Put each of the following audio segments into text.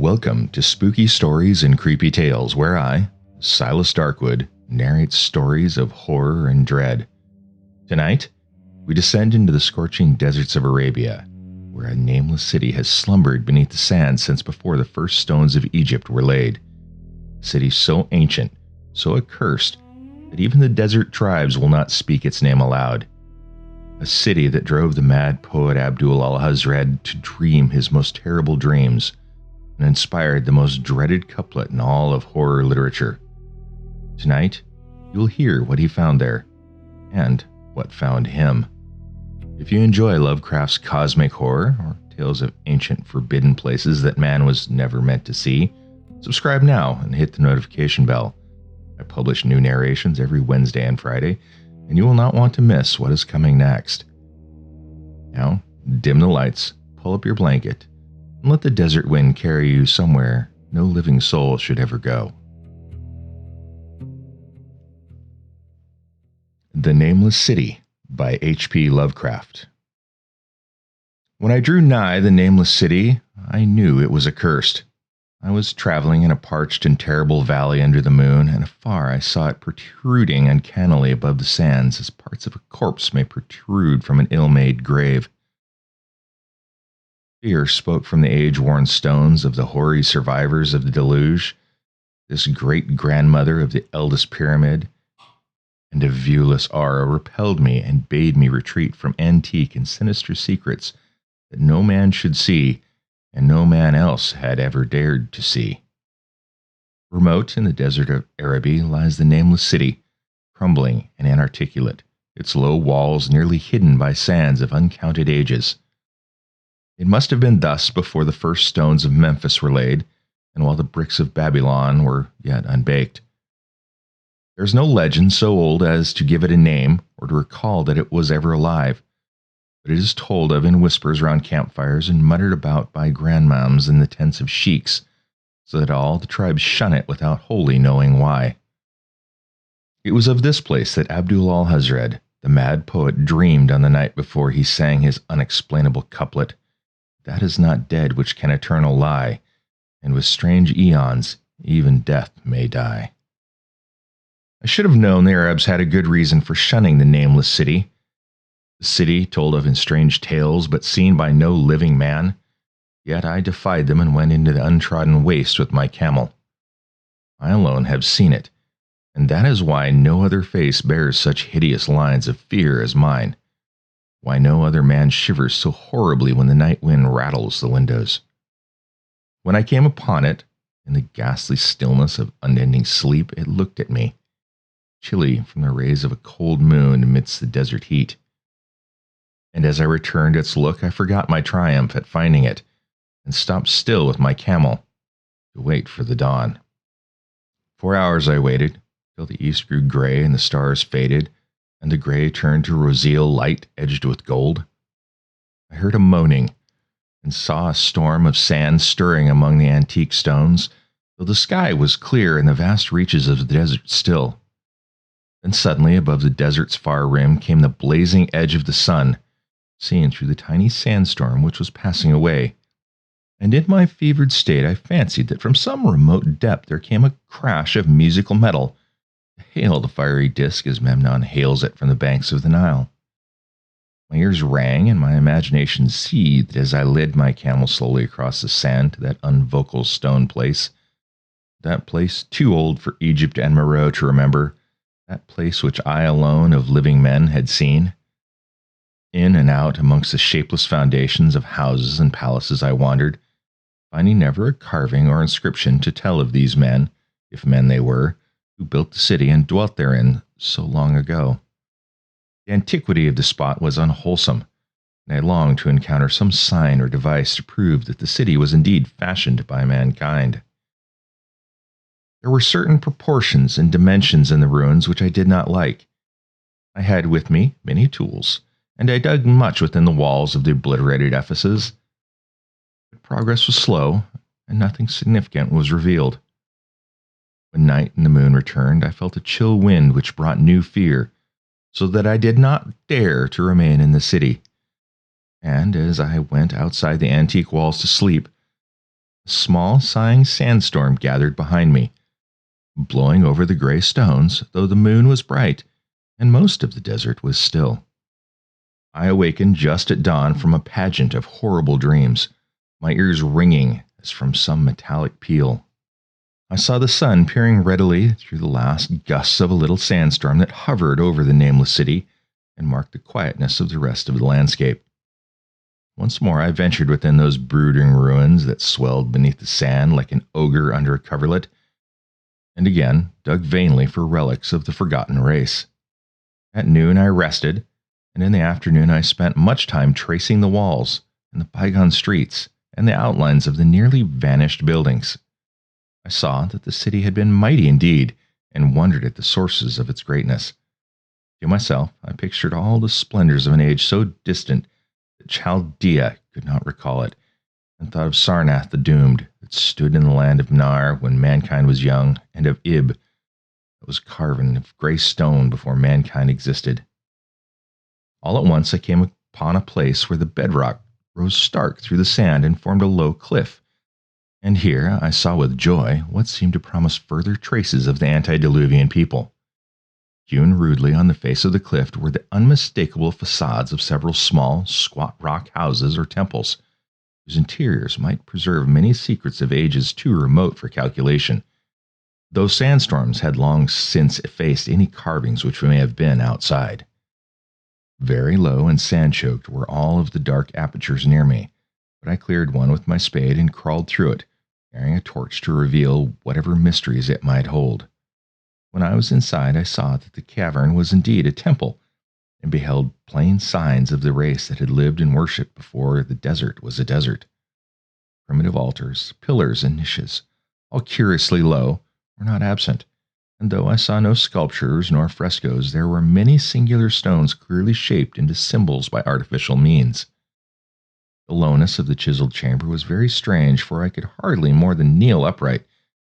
Welcome to Spooky Stories and Creepy Tales, where I, Silas Darkwood, narrate stories of horror and dread. Tonight, we descend into the scorching deserts of Arabia, where a nameless city has slumbered beneath the sand since before the first stones of Egypt were laid. A city so ancient, so accursed, that even the desert tribes will not speak its name aloud. A city that drove the mad poet Abdul al-Hazred to dream his most terrible dreams, and inspired the most dreaded couplet in all of horror literature. Tonight, you'll hear what he found there, and what found him. If you enjoy Lovecraft's cosmic horror, or tales of ancient forbidden places that man was never meant to see, subscribe now and hit the notification bell. I publish new narrations every Wednesday and Friday, and you will not want to miss what is coming next. Now, dim the lights, pull up your blanket, and let the desert wind carry you somewhere no living soul should ever go. The Nameless City by H.P. Lovecraft. When I drew nigh the Nameless City, I knew it was accursed. I was traveling in a parched and terrible valley under the moon, and afar I saw it protruding uncannily above the sands as parts of a corpse may protrude from an ill-made grave. Fear spoke from the age-worn stones of the hoary survivors of the deluge, this great-grandmother of the eldest pyramid, and a viewless aura repelled me and bade me retreat from antique and sinister secrets that no man should see, and no man else had ever dared to see. Remote in the desert of Araby lies the Nameless City, crumbling and inarticulate, its low walls nearly hidden by sands of uncounted ages. It must have been thus before the first stones of Memphis were laid, and while the bricks of Babylon were yet unbaked. There is no legend so old as to give it a name or to recall that it was ever alive, but it is told of in whispers round campfires and muttered about by grandmams in the tents of sheiks, so that all the tribes shun it without wholly knowing why. It was of this place that Abdul al-Hazred, the mad poet, dreamed on the night before he sang his unexplainable couplet, "That is not dead which can eternal lie, and with strange eons even death may die." I should have known the Arabs had a good reason for shunning the Nameless City. The city told of in strange tales, but seen by no living man. Yet I defied them and went into the untrodden waste with my camel. I alone have seen it, and that is why no other face bears such hideous lines of fear as mine. Why no other man shivers so horribly when the night wind rattles the windows. When I came upon it, in the ghastly stillness of unending sleep, it looked at me, chilly from the rays of a cold moon amidst the desert heat. And as I returned its look, I forgot my triumph at finding it, and stopped still with my camel, to wait for the dawn. 4 hours I waited, till the east grew gray and the stars faded, and the gray turned to roseal light edged with gold. I heard a moaning, and saw a storm of sand stirring among the antique stones, though the sky was clear and the vast reaches of the desert still. Then suddenly, above the desert's far rim, came the blazing edge of the sun, seen through the tiny sandstorm which was passing away. And in my fevered state I fancied that from some remote depth there came a crash of musical metal, to hail the fiery disk as Memnon hails it from the banks of the Nile. My ears rang, and my imagination seethed as I led my camel slowly across the sand to that unvocal stone place, that place too old for Egypt and Moreau to remember, that place which I alone of living men had seen. In and out amongst the shapeless foundations of houses and palaces I wandered, finding never a carving or inscription to tell of these men, if men they were, who built the city and dwelt therein so long ago. The antiquity of the spot was unwholesome, and I longed to encounter some sign or device to prove that the city was indeed fashioned by mankind. There were certain proportions and dimensions in the ruins which I did not like. I had with me many tools, and I dug much within the walls of the obliterated edifices. But progress was slow, and nothing significant was revealed. When night and the moon returned, I felt a chill wind which brought new fear, so that I did not dare to remain in the city. And as I went outside the antique walls to sleep, A small, sighing sandstorm gathered behind me, blowing over the gray stones, though the moon was bright, and most of the desert was still. I awakened just at dawn from a pageant of horrible dreams, my ears ringing as from some metallic peal. I saw the sun peering readily through the last gusts of a little sandstorm that hovered over the Nameless City and marked the quietness of the rest of the landscape. Once more I ventured within those brooding ruins that swelled beneath the sand like an ogre under a coverlet, and again dug vainly for relics of the forgotten race. At noon I rested, and in the afternoon I spent much time tracing the walls and the bygone streets and the outlines of the nearly vanished buildings. I saw that the city had been mighty indeed, and wondered at the sources of its greatness. To myself, I pictured all the splendors of an age so distant that Chaldea could not recall it, and thought of Sarnath the Doomed, that stood in the land of Nar when mankind was young, and of Ib, that was carven of grey stone before mankind existed. All at once I came upon a place where the bedrock rose stark through the sand and formed a low cliff, and here I saw with joy what seemed to promise further traces of the antediluvian people. Hewn rudely on the face of the cliff were the unmistakable facades of several small, squat rock houses or temples, whose interiors might preserve many secrets of ages too remote for calculation, though sandstorms had long since effaced any carvings which may have been outside. Very low and sand-choked were all of the dark apertures near me, but I cleared one with my spade and crawled through it, carrying a torch to reveal whatever mysteries it might hold. When I was inside, I saw that the cavern was indeed a temple, and beheld plain signs of the race that had lived and worshipped before the desert was a desert. Primitive altars, pillars, and niches, all curiously low, were not absent, and though I saw no sculptures nor frescoes, there were many singular stones clearly shaped into symbols by artificial means. The lowness of the chiseled chamber was very strange, for I could hardly more than kneel upright,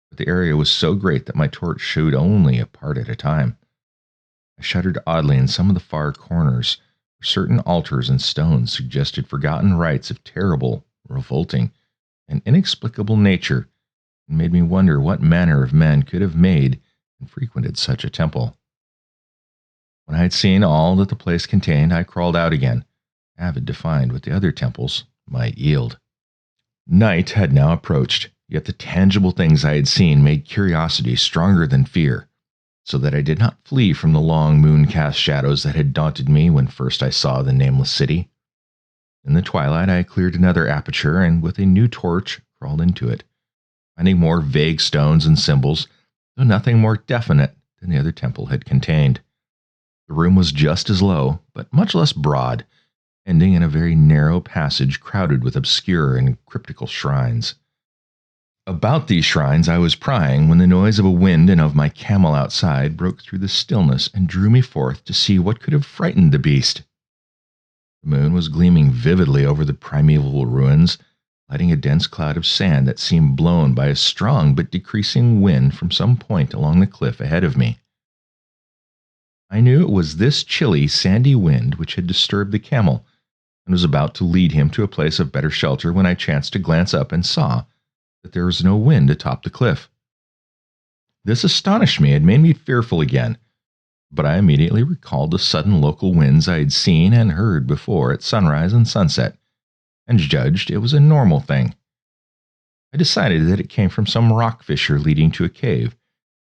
but the area was so great that my torch showed only a part at a time. I shuddered oddly in some of the far corners, where certain altars and stones suggested forgotten rites of terrible, revolting, and inexplicable nature, and made me wonder what manner of men could have made and frequented such a temple. When I had seen all that the place contained, I crawled out again, avid to find what the other temples might yield. Night had now approached, yet the tangible things I had seen made curiosity stronger than fear, so that I did not flee from the long moon-cast shadows that had daunted me when first I saw the Nameless City. In the twilight I cleared another aperture, and with a new torch crawled into it, finding more vague stones and symbols, though nothing more definite than the other temple had contained. The room was just as low, but much less broad, ending in a very narrow passage crowded with obscure and cryptical shrines. About these shrines I was prying when the noise of a wind and of my camel outside broke through the stillness and drew me forth to see what could have frightened the beast. The moon was gleaming vividly over the primeval ruins, lighting a dense cloud of sand that seemed blown by a strong but decreasing wind from some point along the cliff ahead of me. I knew it was this chilly, sandy wind which had disturbed the camel, and was about to lead him to a place of better shelter when I chanced to glance up and saw that there was no wind atop the cliff. This astonished me and made me fearful again, but I immediately recalled the sudden local winds I had seen and heard before at sunrise and sunset, and judged it was a normal thing. I decided that it came from some rock fissure leading to a cave,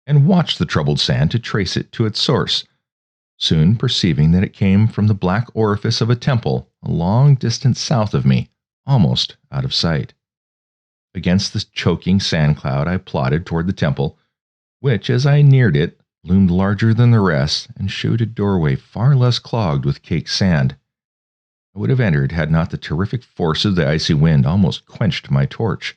and watched the troubled sand to trace it to its source, soon perceiving that it came from the black orifice of a temple a long distance south of me, almost out of sight. Against the choking sand cloud I plodded toward the temple, which, as I neared it, loomed larger than the rest and showed a doorway far less clogged with caked sand. I would have entered had not the terrific force of the icy wind almost quenched my torch.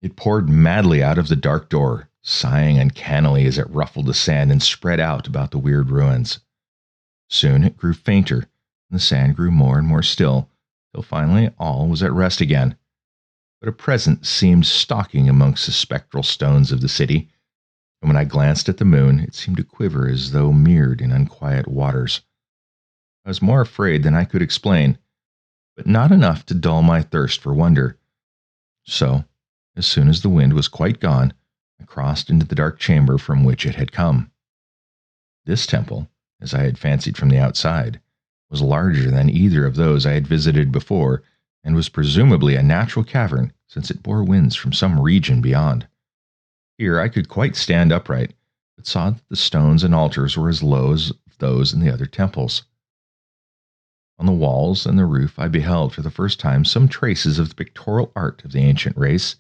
It poured madly out of the dark door, sighing uncannily as it ruffled the sand and spread out about the weird ruins. Soon it grew fainter, and the sand grew more and more still, till finally all was at rest again. But a presence seemed stalking amongst the spectral stones of the city, and when I glanced at the moon, it seemed to quiver as though mirrored in unquiet waters. I was more afraid than I could explain, but not enough to dull my thirst for wonder. So As soon as the wind was quite gone, I crossed into the dark chamber from which it had come. This temple, as I had fancied from the outside, was larger than either of those I had visited before, and was presumably a natural cavern, since it bore winds from some region beyond. Here I could quite stand upright, but saw that the stones and altars were as low as those in the other temples. On the walls and the roof I beheld for the first time some traces of the pictorial art of the ancient race,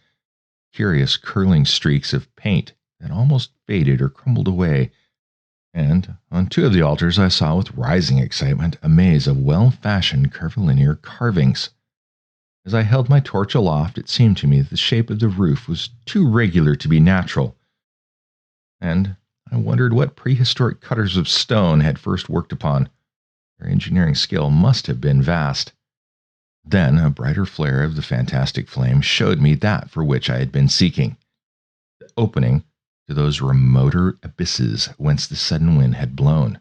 curious curling streaks of paint that almost faded or crumbled away, and on two of the altars I saw with rising excitement a maze of well-fashioned curvilinear carvings. As I held my torch aloft, it seemed to me that the shape of the roof was too regular to be natural, and I wondered what prehistoric cutters of stone had first worked upon. Their engineering skill must have been vast. Then a brighter flare of the fantastic flame showed me that for which I had been seeking, the opening to those remoter abysses whence the sudden wind had blown,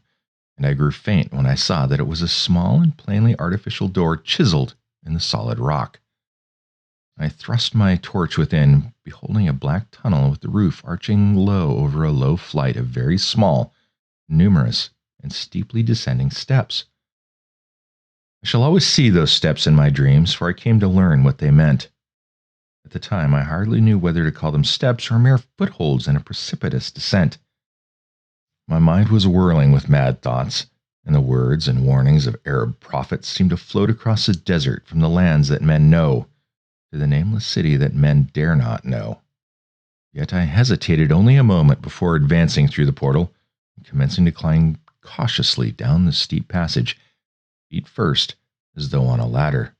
and I grew faint when I saw that it was a small and plainly artificial door chiseled in the solid rock. I thrust my torch within, beholding a black tunnel with the roof arching low over a low flight of very small, numerous, and steeply descending steps. I shall always see those steps in my dreams, for I came to learn what they meant. At the time, I hardly knew whether to call them steps or mere footholds in a precipitous descent. My mind was whirling with mad thoughts, and the words and warnings of Arab prophets seemed to float across the desert from the lands that men know to the nameless city that men dare not know. Yet I hesitated only a moment before advancing through the portal and commencing to climb cautiously down the steep passage, feet first, as though on a ladder.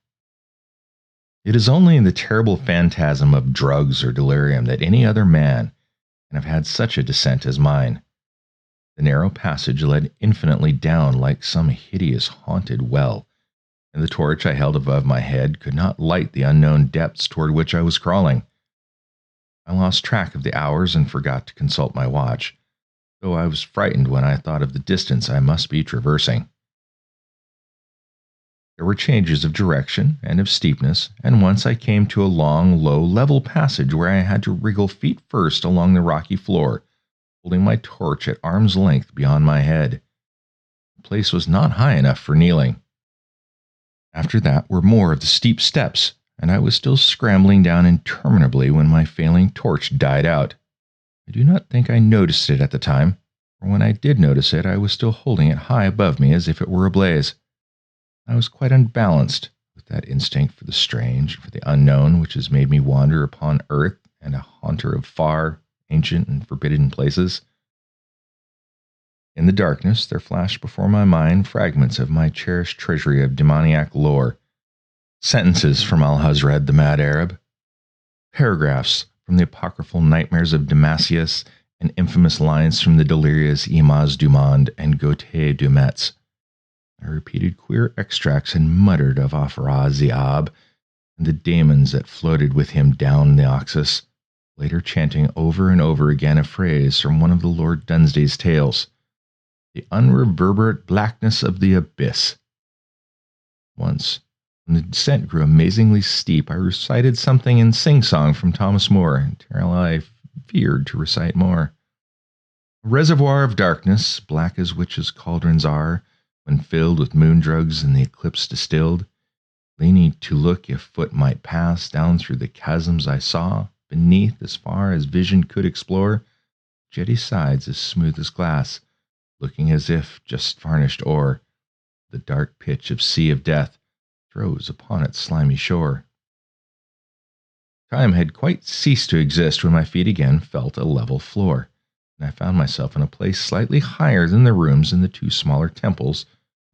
It is only in the terrible phantasm of drugs or delirium that any other man can have had such a descent as mine. The narrow passage led infinitely down like some hideous haunted well, and the torch I held above my head could not light the unknown depths toward which I was crawling. I lost track of the hours and forgot to consult my watch, though I was frightened when I thought of the distance I must be traversing. There were changes of direction and of steepness, and once I came to a long, low, level passage where I had to wriggle feet first along the rocky floor, holding my torch at arm's length beyond my head. The place was not high enough for kneeling. After that were more of the steep steps, and I was still scrambling down interminably when my failing torch died out. I do not think I noticed it at the time, for when I did notice it, I was still holding it high above me as if it were ablaze. I was quite unbalanced with that instinct for the strange, for the unknown, which has made me wander upon earth and a haunter of far, ancient, and forbidden places. In the darkness, there flashed before my mind fragments of my cherished treasury of demoniac lore, sentences from Al-Hazred, the mad Arab, paragraphs from the apocryphal nightmares of Damascus, and infamous lines from the delirious Imaz du Monde and Gautier du Metz. I repeated queer extracts and muttered of Afra-Ziab and the daemons that floated with him down the Oxus, later chanting over and over again a phrase from one of the Lord Dunsday's tales, the unreverberate blackness of the abyss. Once, when the descent grew amazingly steep, I recited something in sing-song from Thomas Moore, until I feared to recite more. A reservoir of darkness, black as witches' cauldrons are, when filled with moon drugs and the eclipse distilled, leaning to look if foot might pass down through the chasms I saw, beneath as far as vision could explore, jetty sides as smooth as glass, looking as if just varnished ore, the dark pitch of sea of death throws upon its slimy shore. Time had quite ceased to exist when my feet again felt a level floor, and I found myself in a place slightly higher than the rooms in the two smaller temples,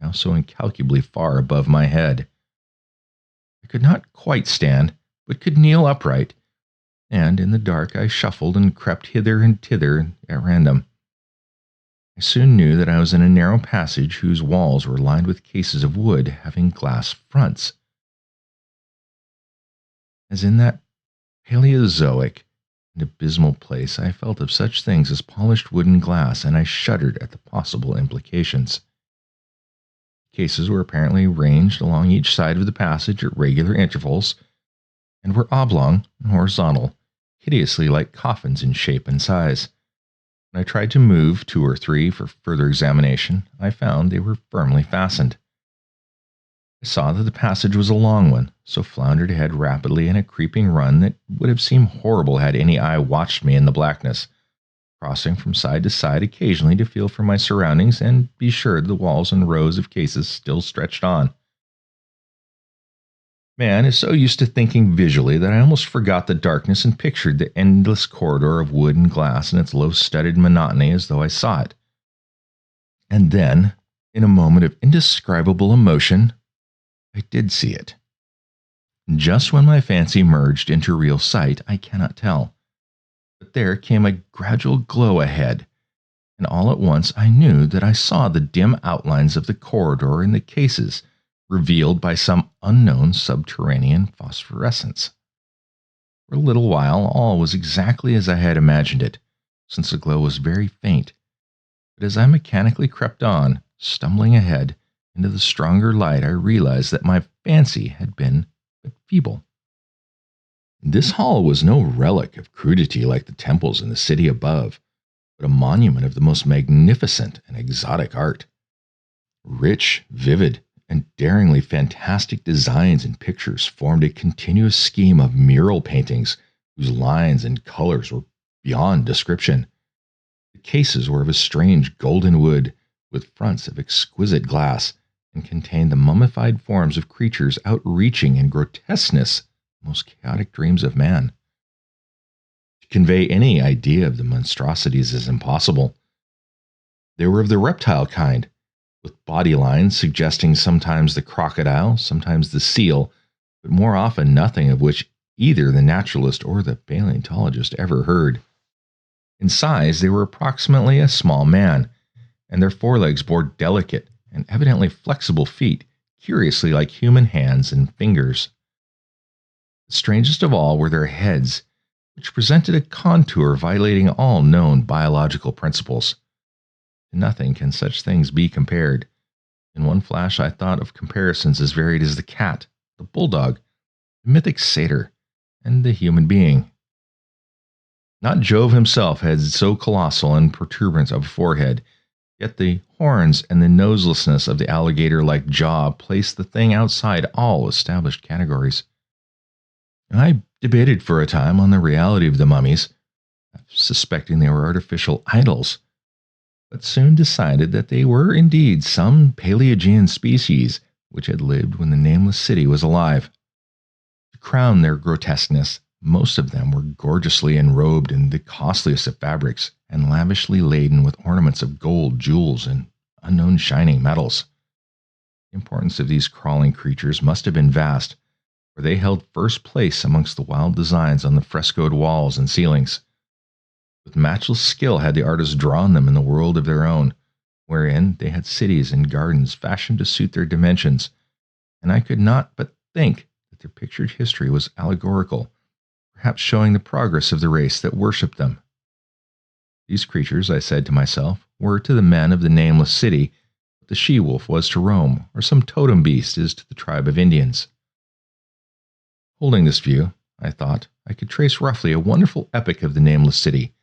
now so incalculably far above my head. I could not quite stand, but could kneel upright, and in the dark I shuffled and crept hither and thither at random. I soon knew that I was in a narrow passage whose walls were lined with cases of wood having glass fronts. As in that Paleozoic and abysmal place, I felt of such things as polished wooden glass, and I shuddered at the possible implications. Cases were apparently ranged along each side of the passage at regular intervals, and were oblong and horizontal, hideously like coffins in shape and size. When I tried to move 2 or 3 for further examination, I found they were firmly fastened. I saw that the passage was a long one, so floundered ahead rapidly in a creeping run that would have seemed horrible had any eye watched me in the blackness, crossing from side to side occasionally to feel for my surroundings and be sure the walls and rows of cases still stretched on. Man is so used to thinking visually that I almost forgot the darkness and pictured the endless corridor of wood and glass and its low-studded monotony as though I saw it. And then, in a moment of indescribable emotion, I did see it. Just when my fancy merged into real sight, I cannot tell. But there came a gradual glow ahead, and all at once I knew that I saw the dim outlines of the corridor and the cases, revealed by some unknown subterranean phosphorescence. For a little while, all was exactly as I had imagined it, since the glow was very faint. But as I mechanically crept on, stumbling ahead, into the stronger light, I realized that my fancy had been but feeble. This hall was no relic of crudity like the temples in the city above, but a monument of the most magnificent and exotic art. Rich, vivid, and daringly fantastic designs and pictures formed a continuous scheme of mural paintings whose lines and colors were beyond description. The cases were of a strange golden wood, with fronts of exquisite glass, and contained the mummified forms of creatures outreaching in grotesqueness the most chaotic dreams of man. To convey any idea of the monstrosities is impossible. They were of the reptile kind, with body lines suggesting sometimes the crocodile, sometimes the seal, but more often nothing of which either the naturalist or the paleontologist ever heard. In size, they were approximately a small man, and their forelegs bore delicate and evidently flexible feet, curiously like human hands and fingers. The strangest of all were their heads, which presented a contour violating all known biological principles. To nothing can such things be compared. In one flash I thought of comparisons as varied as the cat, the bulldog, the mythic satyr, and the human being. Not Jove himself had so colossal and protuberant of a forehead, yet the horns and the noselessness of the alligator-like jaw placed the thing outside all established categories. I debated for a time on the reality of the mummies, suspecting they were artificial idols, but soon decided that they were indeed some Paleogean species which had lived when the Nameless City was alive. To crown their grotesqueness, most of them were gorgeously enrobed in the costliest of fabrics and lavishly laden with ornaments of gold, jewels, and unknown shining metals. The importance of these crawling creatures must have been vast, for they held first place amongst the wild designs on the frescoed walls and ceilings. With matchless skill had the artists drawn them in the world of their own, wherein they had cities and gardens fashioned to suit their dimensions, and I could not but think that their pictured history was allegorical, perhaps showing the progress of the race that worshipped them. These creatures, I said to myself, were to the men of the Nameless City what the she-wolf was to Rome, or some totem beast is to the tribe of Indians. Holding this view, I thought I could trace roughly a wonderful epic of the Nameless City,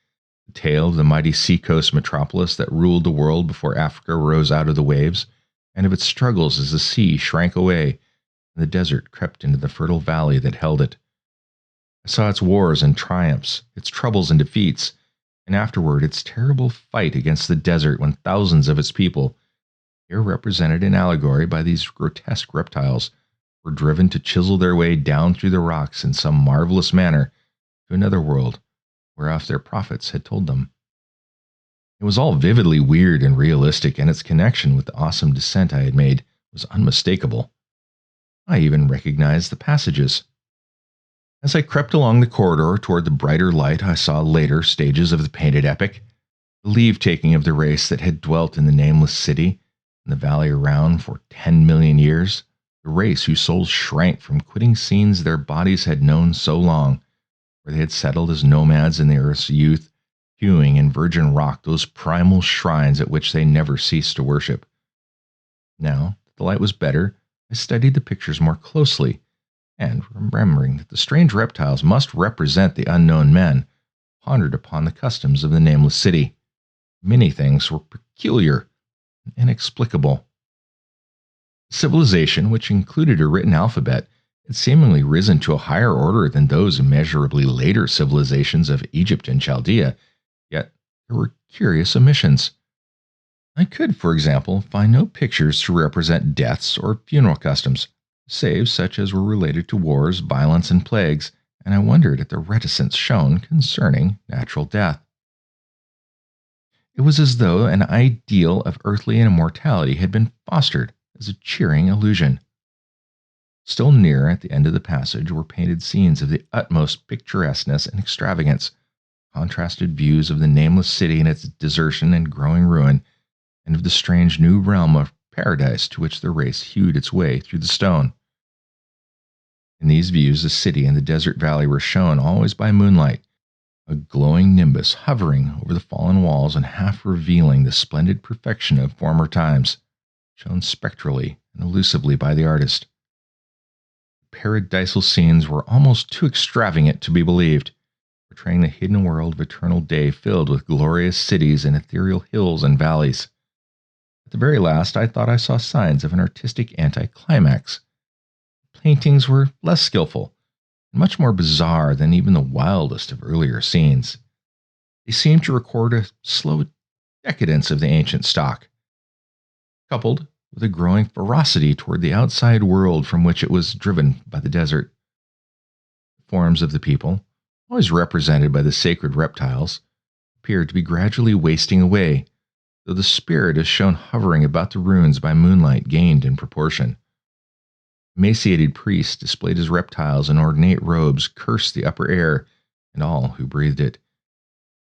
the tale of the mighty seacoast metropolis that ruled the world before Africa rose out of the waves, and of its struggles as the sea shrank away and the desert crept into the fertile valley that held it. I saw its wars and triumphs, its troubles and defeats, and afterward its terrible fight against the desert when thousands of its people, here represented in allegory by these grotesque reptiles, were driven to chisel their way down through the rocks in some marvelous manner to another world, whereof their prophets had told them. It was all vividly weird and realistic, and its connection with the awesome descent I had made was unmistakable. I even recognized the passages. As I crept along the corridor toward the brighter light, I saw later stages of the painted epic, the leave-taking of the race that had dwelt in the Nameless City and the valley around for 10 million years, the race whose souls shrank from quitting scenes their bodies had known so long, where they had settled as nomads in the earth's youth, hewing in virgin rock those primal shrines at which they never ceased to worship. Now that the light was better, I studied the pictures more closely, and, remembering that the strange reptiles must represent the unknown men, pondered upon the customs of the Nameless City. Many things were peculiar and inexplicable. Civilization, which included a written alphabet, had seemingly risen to a higher order than those immeasurably later civilizations of Egypt and Chaldea, yet there were curious omissions. I could, for example, find no pictures to represent deaths or funeral customs, save such as were related to wars, violence, and plagues, and I wondered at the reticence shown concerning natural death. It was as though an ideal of earthly immortality had been fostered as a cheering illusion. Still near at the end of the passage were painted scenes of the utmost picturesqueness and extravagance, contrasted views of the Nameless City and its desertion and growing ruin, and of the strange new realm of paradise to which the race hewed its way through the stone. In these views, the city and the desert valley were shown always by moonlight, a glowing nimbus hovering over the fallen walls and half revealing the splendid perfection of former times, shown spectrally and elusively by the artist. The paradisal scenes were almost too extravagant to be believed, portraying the hidden world of eternal day filled with glorious cities and ethereal hills and valleys. At the very last, I thought I saw signs of an artistic anticlimax. The paintings were less skillful, and much more bizarre than even the wildest of earlier scenes. They seemed to record a slow decadence of the ancient stock, coupled with a growing ferocity toward the outside world from which it was driven by the desert. The forms of the people, always represented by the sacred reptiles, appeared to be gradually wasting away, though the spirit is shown hovering about the ruins by moonlight gained in proportion. Emaciated priests displayed as reptiles in ornate robes cursed the upper air and all who breathed it.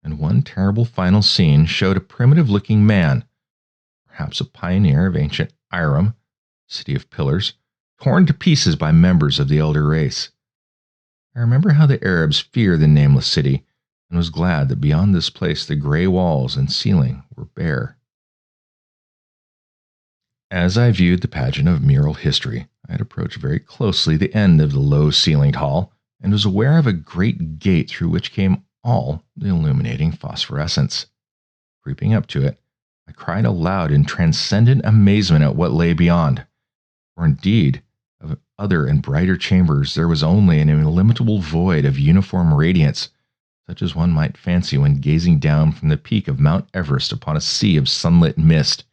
And one terrible final scene showed a primitive-looking man, perhaps a pioneer of ancient Iram, city of pillars, torn to pieces by members of the elder race. I remember how the Arabs fear the Nameless City, and was glad that beyond this place the gray walls and ceiling were bare. As I viewed the pageant of mural history, I had approached very closely the end of the low-ceilinged hall, and was aware of a great gate through which came all the illuminating phosphorescence. Creeping up to it, I cried aloud in transcendent amazement at what lay beyond, for indeed, of other and brighter chambers there was only an illimitable void of uniform radiance, such as one might fancy when gazing down from the peak of Mount Everest upon a sea of sunlit mist.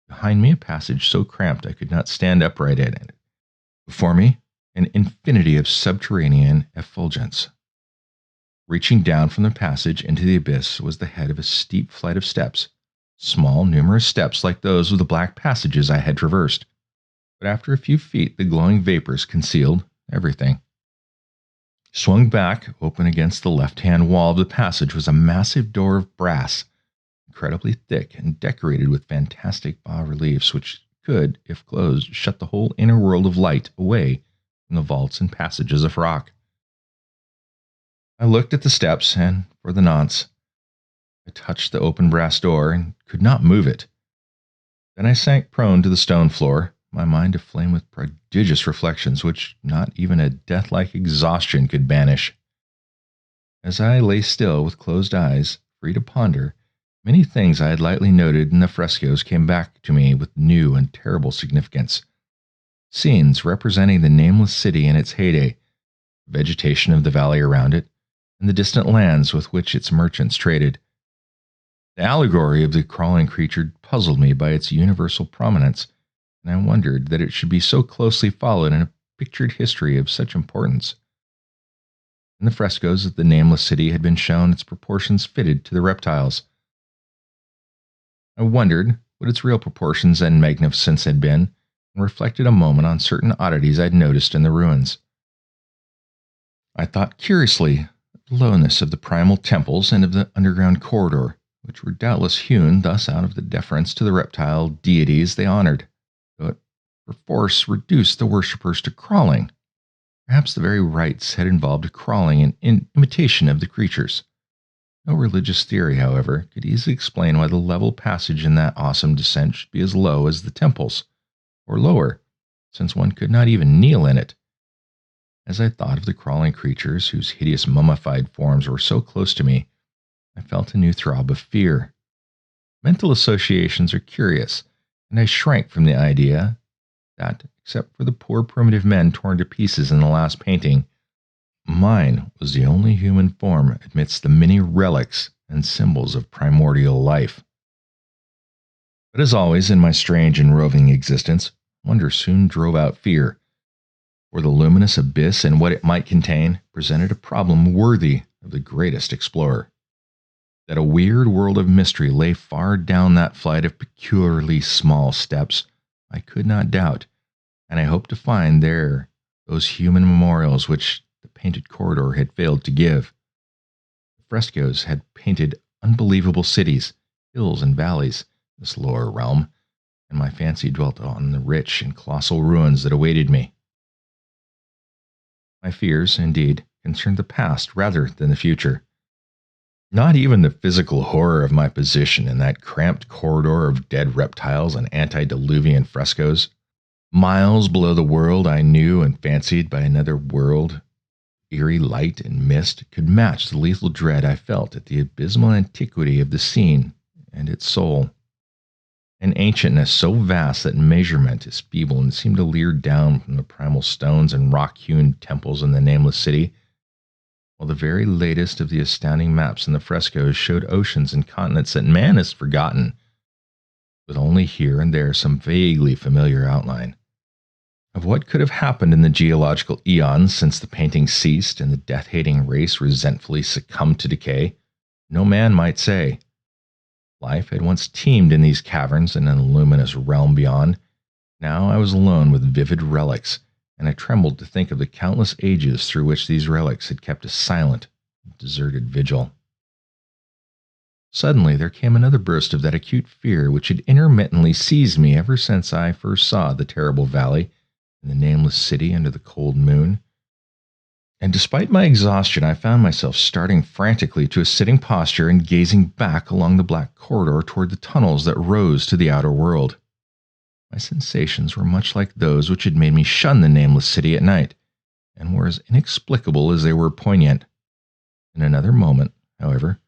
Behind me, a passage so cramped I could not stand upright in it. Before me, an infinity of subterranean effulgence. Reaching down from the passage into the abyss was the head of a steep flight of steps, small, numerous steps like those of the black passages I had traversed. But after a few feet, the glowing vapors concealed everything. Swung back, open against the left-hand wall of the passage, was a massive door of brass, incredibly thick and decorated with fantastic bas-reliefs which could, if closed, shut the whole inner world of light away from the vaults and passages of rock. I looked at the steps, and for the nonce, I touched the open brass door and could not move it. Then I sank prone to the stone floor, my mind aflame with prodigious reflections which not even a death-like exhaustion could banish. As I lay still with closed eyes, free to ponder, many things I had lightly noted in the frescoes came back to me with new and terrible significance. Scenes representing the Nameless City in its heyday, the vegetation of the valley around it, and the distant lands with which its merchants traded. The allegory of the crawling creature puzzled me by its universal prominence, and I wondered that it should be so closely followed in a pictured history of such importance. In the frescoes of the Nameless City had been shown its proportions fitted to the reptiles. I wondered what its real proportions and magnificence had been, and reflected a moment on certain oddities I'd noticed in the ruins. I thought curiously of the lowness of the primal temples and of the underground corridor, which were doubtless hewn thus out of the deference to the reptile deities they honored, though it perforce reduced the worshippers to crawling. Perhaps the very rites had involved crawling in imitation of the creatures. No religious theory, however, could easily explain why the level passage in that awesome descent should be as low as the temples, or lower, since one could not even kneel in it. As I thought of the crawling creatures whose hideous mummified forms were so close to me, I felt a new throb of fear. Mental associations are curious, and I shrank from the idea that, except for the poor primitive men torn to pieces in the last painting, mine was the only human form amidst the many relics and symbols of primordial life. But as always in my strange and roving existence, wonder soon drove out fear, for the luminous abyss and what it might contain presented a problem worthy of the greatest explorer. That a weird world of mystery lay far down that flight of peculiarly small steps, I could not doubt, and I hoped to find there those human memorials which the painted corridor had failed to give. The frescoes had painted unbelievable cities, hills and valleys, this lower realm, and my fancy dwelt on the rich and colossal ruins that awaited me. My fears, indeed, concerned the past rather than the future. Not even the physical horror of my position in that cramped corridor of dead reptiles and antediluvian frescoes, miles below the world I knew and fancied by another world, eerie light and mist could match the lethal dread I felt at the abysmal antiquity of the scene and its soul. An ancientness so vast that measurement is feeble and seemed to leer down from the primal stones and rock-hewn temples in the Nameless City, while the very latest of the astounding maps in the frescoes showed oceans and continents that man has forgotten, with only here and there some vaguely familiar outline. Of what could have happened in the geological eons since the painting ceased and the death-hating race resentfully succumbed to decay, no man might say. Life had once teemed in these caverns and in the luminous realm beyond. Now I was alone with vivid relics, and I trembled to think of the countless ages through which these relics had kept a silent, deserted vigil. Suddenly there came another burst of that acute fear which had intermittently seized me ever since I first saw the terrible valley and the nameless city under the cold moon. And despite my exhaustion, I found myself starting frantically to a sitting posture and gazing back along the black corridor toward the tunnels that rose to the outer world. My sensations were much like those which had made me shun the Nameless City at night, and were as inexplicable as they were poignant. In another moment, however,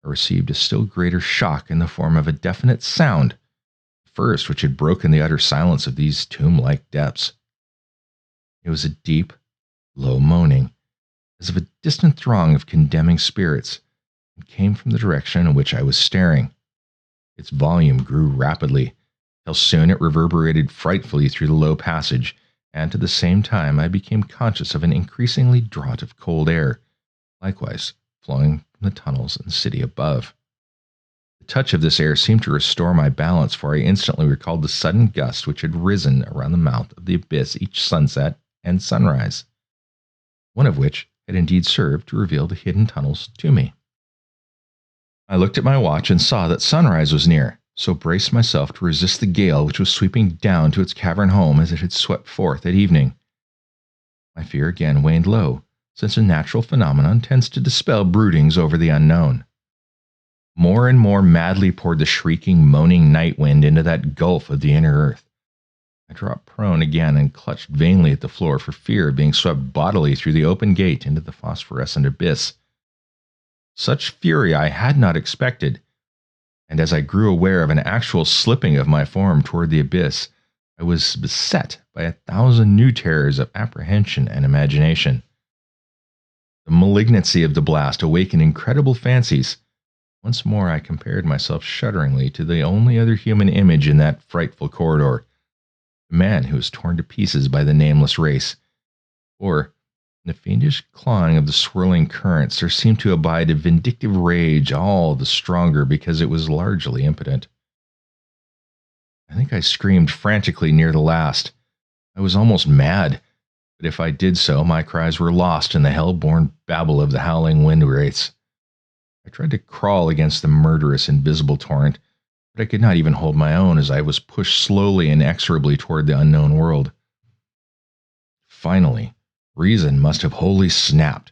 I received a still greater shock in the form of a definite sound, the first which had broken the utter silence of these tomb-like depths. It was a deep, low moaning, as of a distant throng of condemning spirits, and came from the direction in which I was staring. Its volume grew rapidly, till soon it reverberated frightfully through the low passage, and at the same time I became conscious of an increasingly draught of cold air, likewise flowing from the tunnels in the city above. The touch of this air seemed to restore my balance, for I instantly recalled the sudden gust which had risen around the mouth of the abyss each sunset and sunrise, one of which had indeed served to reveal the hidden tunnels to me. I looked at my watch and saw that sunrise was near, so braced myself to resist the gale which was sweeping down to its cavern home as it had swept forth at evening. My fear again waned low, since a natural phenomenon tends to dispel broodings over the unknown. More and more madly poured the shrieking, moaning night wind into that gulf of the inner earth. I dropped prone again and clutched vainly at the floor for fear of being swept bodily through the open gate into the phosphorescent abyss. Such fury I had not expected, and as I grew aware of an actual slipping of my form toward the abyss, I was beset by 1,000 new terrors of apprehension and imagination. The malignancy of the blast awakened incredible fancies. Once more I compared myself shudderingly to the only other human image in that frightful corridor, the man who was torn to pieces by the nameless race. For, in the fiendish clawing of the swirling currents, there seemed to abide a vindictive rage all the stronger because it was largely impotent. I think I screamed frantically near the last. I was almost mad, but if I did so, my cries were lost in the hell-born babble of the howling wind wraiths. I tried to crawl against the murderous invisible torrent, but I could not even hold my own as I was pushed slowly and inexorably toward the unknown world. Finally, reason must have wholly snapped,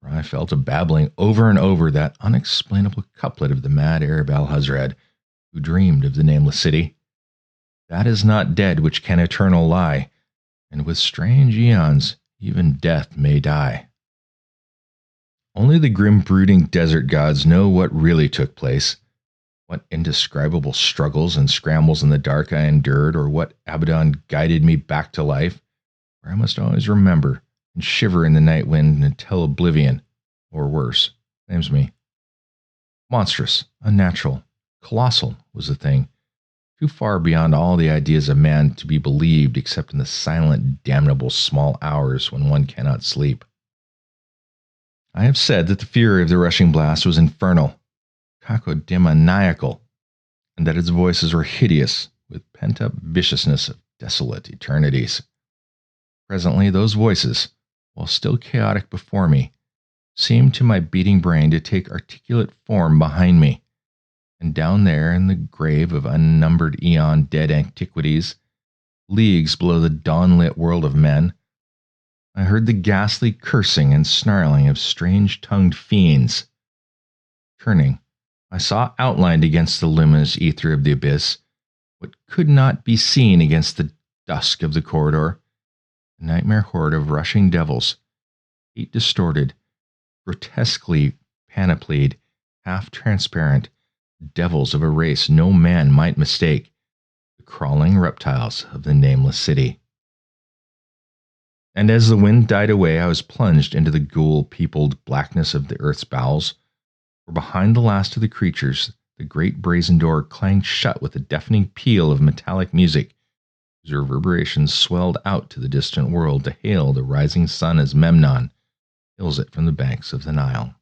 for I fell to babbling over and over that unexplainable couplet of the mad Arab Alhazred, who dreamed of the Nameless City. That is not dead which can eternal lie, and with strange eons even death may die. Only the grim brooding desert gods know what really took place, what indescribable struggles and scrambles in the dark I endured, or what Abaddon guided me back to life, where I must always remember and shiver in the night wind until oblivion, or worse, claims me. Monstrous, unnatural, colossal was the thing, too far beyond all the ideas of man to be believed except in the silent, damnable small hours when one cannot sleep. I have said that the fury of the rushing blast was infernal, cacodemoniacal, and that its voices were hideous with pent-up viciousness of desolate eternities. Presently, those voices, while still chaotic before me, seemed to my beating brain to take articulate form behind me, and down there in the grave of unnumbered eon dead antiquities, leagues below the dawn-lit world of men, I heard the ghastly cursing and snarling of strange-tongued fiends. Turning, I saw outlined against the luminous ether of the abyss what could not be seen against the dusk of the corridor, a nightmare horde of rushing devils, feet distorted, grotesquely panoplied, half-transparent, devils of a race no man might mistake, the crawling reptiles of the Nameless City. And as the wind died away, I was plunged into the ghoul-peopled blackness of the earth's bowels, where behind the last of the creatures, the great brazen door clanged shut with a deafening peal of metallic music, whose reverberations swelled out to the distant world to hail the rising sun as Memnon hails it from the banks of the Nile.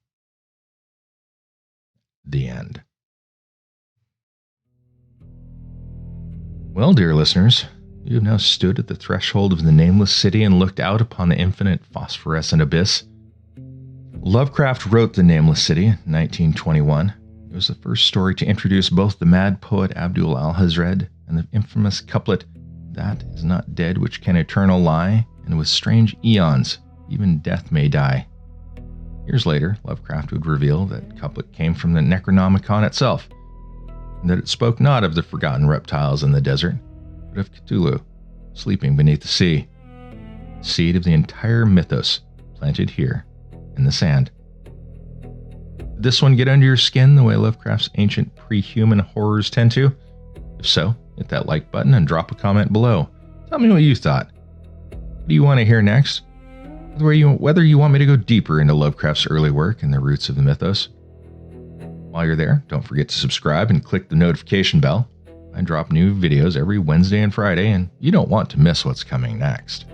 The end. Well, dear listeners, you have now stood at the threshold of the Nameless City and looked out upon the infinite phosphorescent abyss. Lovecraft wrote The Nameless City in 1921. It was the first story to introduce both the mad poet Abdul Alhazred and the infamous couplet, "That is not dead which can eternal lie, and with strange eons, even death may die." Years later, Lovecraft would reveal that couplet came from the Necronomicon itself, and that it spoke not of the forgotten reptiles in the desert, but of Cthulhu, sleeping beneath the sea, seed of the entire mythos planted here in the sand. Did this one get under your skin the way Lovecraft's ancient pre-human horrors tend to? If so, hit that like button and drop a comment below. Tell me what you thought. What do you want to hear next? Whether you want me to go deeper into Lovecraft's early work and the roots of the mythos. While you're there, don't forget to subscribe and click the notification bell. I drop new videos every Wednesday and Friday, and you don't want to miss what's coming next.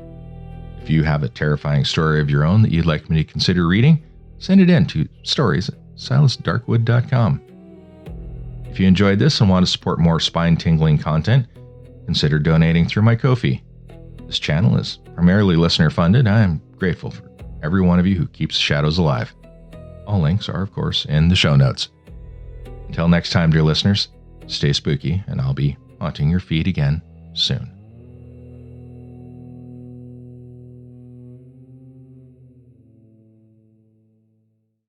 If you have a terrifying story of your own that you'd like me to consider reading, send it in to stories@silasdarkwood.com. If you enjoyed this and want to support more spine-tingling content, consider donating through my Ko-fi. This channel is primarily listener-funded. I am grateful for every one of you who keeps the shadows alive. All links are, of course, in the show notes. Until next time, dear listeners, stay spooky, and I'll be haunting your feet again soon.